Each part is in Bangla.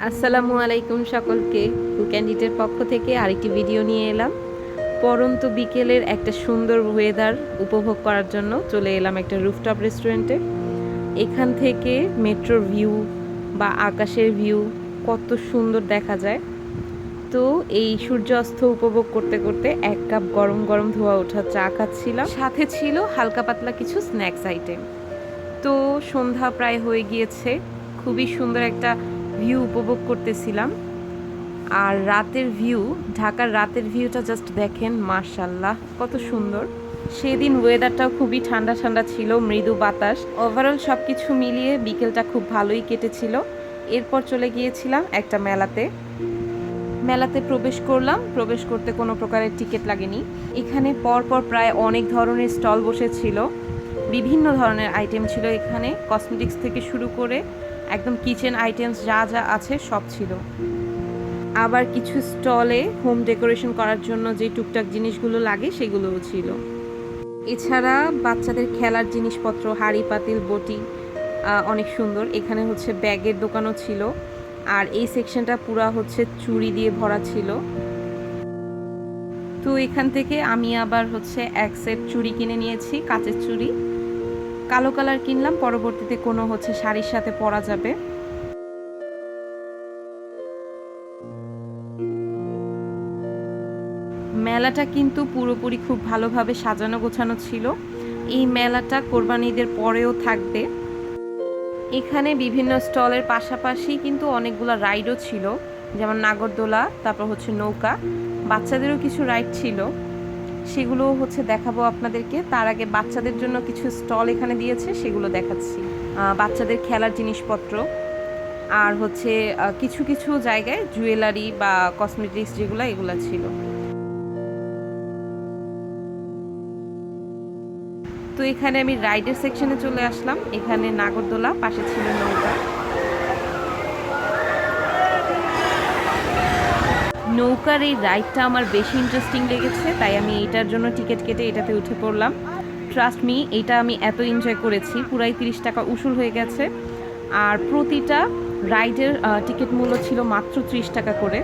আসসালামু আলাইকুম সকলকে। ক্যান্ডিডের পক্ষ থেকে আরেকটি ভিডিও নিয়ে এলাম। পরন্ত বিকেলের একটা সুন্দর ওয়েদার উপভোগ করার জন্য চলে এলাম একটা রুফটপ রেস্টুরেন্টে। এখান থেকে মেট্রোর ভিউ বা আকাশের ভিউ কত সুন্দর দেখা যায়। তো এই সূর্যাস্ত উপভোগ করতে করতে এক কাপ গরম গরম ধোয়া ওঠা চা খাচ্ছিলাম, সাথে ছিল হালকা পাতলা কিছু স্ন্যাক্স আইটেম। তো সন্ধ্যা প্রায় হয়ে গিয়েছে, খুবই সুন্দর একটা ভিউ উপভোগ করতেছিলাম। আর রাতের ভিউ, ঢাকার রাতের ভিউটা জাস্ট দেখেন, মাশাল্লাহ কত সুন্দর। সেদিন ওয়েদারটাও খুবই ঠান্ডা ঠান্ডা ছিল, মৃদু বাতাস। ওভারঅল সব কিছু মিলিয়ে বিকেলটা খুব ভালোই কেটেছিল। এরপর চলে গিয়েছিলাম একটা মেলাতে প্রবেশ করলাম। প্রবেশ করতে কোনো প্রকারের টিকিট লাগেনি। এখানে পরপর প্রায় অনেক ধরনের স্টল বসেছিল, বিভিন্ন ধরনের আইটেম ছিল এখানে, কসমেটিক্স থেকে শুরু করে একদম কিচেন আইটেমস যা যা আছে সব ছিল। আবার কিছু স্টলে হোম ডেকোরেশন করার জন্য যে টুকটাক জিনিসগুলো লাগে সেগুলোও ছিল। এছাড়া বাচ্চাদের খেলার জিনিসপত্র, হাঁড়ি পাতিল বটি, অনেক সুন্দর। এখানে হচ্ছে ব্যাগের দোকানও ছিল, আর এই সেকশনটা পুরা হচ্ছে চুড়ি দিয়ে ভরা ছিল। তো এখান থেকে আমি আবার হচ্ছে এক সেট চুড়ি কিনে নিয়েছি, কাচের চুড়ি। কালো কালার কিনলাম, পরবর্তীতে কোনো হচ্ছে শাড়ির সাথে পরা যাবে। মেলাটা কিন্তু পুরোপুরি খুব ভালোভাবে সাজানো গোছানো ছিল। এই মেলাটা কোরবানি ঈদের পরেও থাকবে। এখানে বিভিন্ন স্টলের পাশাপাশি কিন্তু অনেকগুলো রাইডও ছিল, যেমন নাগরদোলা, তারপর হচ্ছে নৌকা, বাচ্চাদেরও কিছু রাইড ছিল, সেগুলোও হচ্ছে দেখাবো আপনাদেরকে। তার আগে বাচ্চাদের জন্য কিছু স্টল এখানে দিয়েছে, সেগুলো দেখাচ্ছি। বাচ্চাদের খেলার জিনিসপত্র, আর হচ্ছে কিছু কিছু জায়গায় জুয়েলারি বা কসমেটিক্স যেগুলো, এগুলো ছিল। তো এখানে আমি রাইডের সেকশনে চলে আসলাম। এখানে নাগরদোলা, পাশে ছিল নৌকা। নৌকার এই রাইডটা আমার বেশি ইন্টারেস্টিং লেগেছে, তাই আমি এটার জন্য টিকিট কেটে এটাতে উঠে পড়লাম। ট্রাস্ট মি, এটা আমি এত এনজয় করেছি, পুরাই 30 টাকা উসুল হয়ে গেছে। আর প্রতিটা রাইডের টিকিট মূল্য ছিল মাত্র 30 টাকা করে।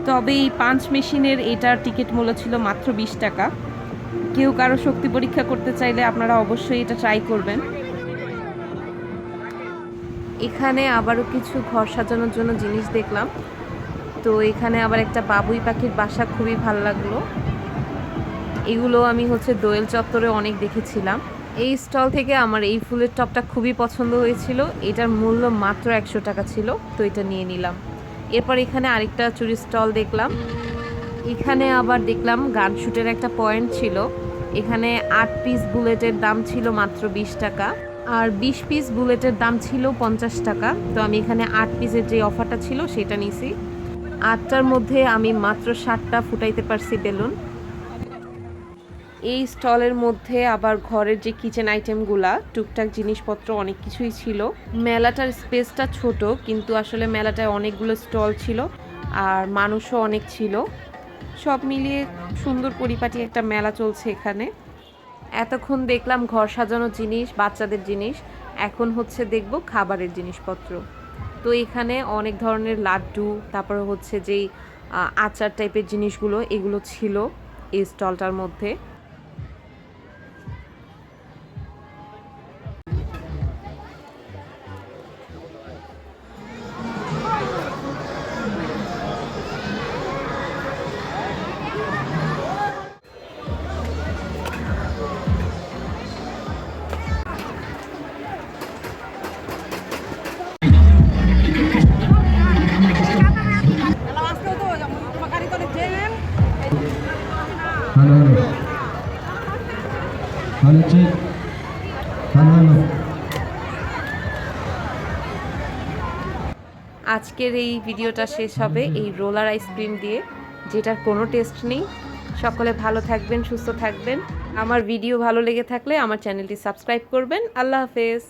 তবে এই পাঞ্চ মেশিনের এটার টিকিট মূল্য ছিল মাত্র 20 টাকা। কেউ কারো শক্তি পরীক্ষা করতে চাইলে আপনারা অবশ্যই এটা ট্রাই করবেন। এখানে আবারও কিছু ঘর সাজানোর জন্য জিনিস দেখলাম। তো এখানে আবার একটা বাবুই পাখির বাসা, খুবই ভালো লাগলো। এগুলো আমি হচ্ছে দোয়েল চত্বরে অনেক দেখেছিলাম। এই স্টল থেকে আমার এই ফুলের টপটা খুবই পছন্দ হয়েছিল। এটার মূল্য মাত্র 100 টাকা ছিল, তো এটা নিয়ে নিলাম। এরপর এখানে আরেকটা চুড়ি স্টল দেখলাম। এখানে আবার দেখলাম গান শুটের একটা পয়েন্ট ছিল। এখানে 8 পিস বুলেটের দাম ছিল মাত্র 20 টাকা, আর 20 পিস বুলেটের দাম ছিল 50 টাকা। তো আমি এখানে 8 পিসের যে অফারটা ছিল সেটা নিয়েছি। 8টার মধ্যে আমি মাত্র 7টা ফুটাইতে পারছি বেলুন। এই স্টলের মধ্যে আবার ঘরের যে কিচেন আইটেমগুলা, টুকটাক জিনিসপত্র অনেক কিছুই ছিল। মেলাটার স্পেসটা ছোট, কিন্তু আসলে মেলাটায় অনেকগুলো স্টল ছিল আর মানুষও অনেক ছিল। সব মিলিয়ে সুন্দর পরিপাটি একটা মেলা চলছে এখানে। এতক্ষণ দেখলাম ঘর সাজানোর জিনিস, বাচ্চাদের জিনিস, এখন হচ্ছে দেখব খাবারের জিনিসপত্র। তো এখানে অনেক ধরনের লাড্ডু, তারপরে হচ্ছে যেই আচার টাইপের জিনিসগুলো, এগুলো ছিল এই স্টলটার মধ্যে। Hello hello hello check hello hello. আজকের এই ভিডিওটা শেষ হবে এই রোলার আইসক্রিম দিয়ে, যেটার কোনো টেস্ট নেই। সকলে ভালো থাকবেন, সুস্থ থাকবেন। আমার ভিডিও ভালো লেগে থাকলে আমার চ্যানেলটি সাবস্ক্রাইব করবেন। আল্লাহ হাফেজ।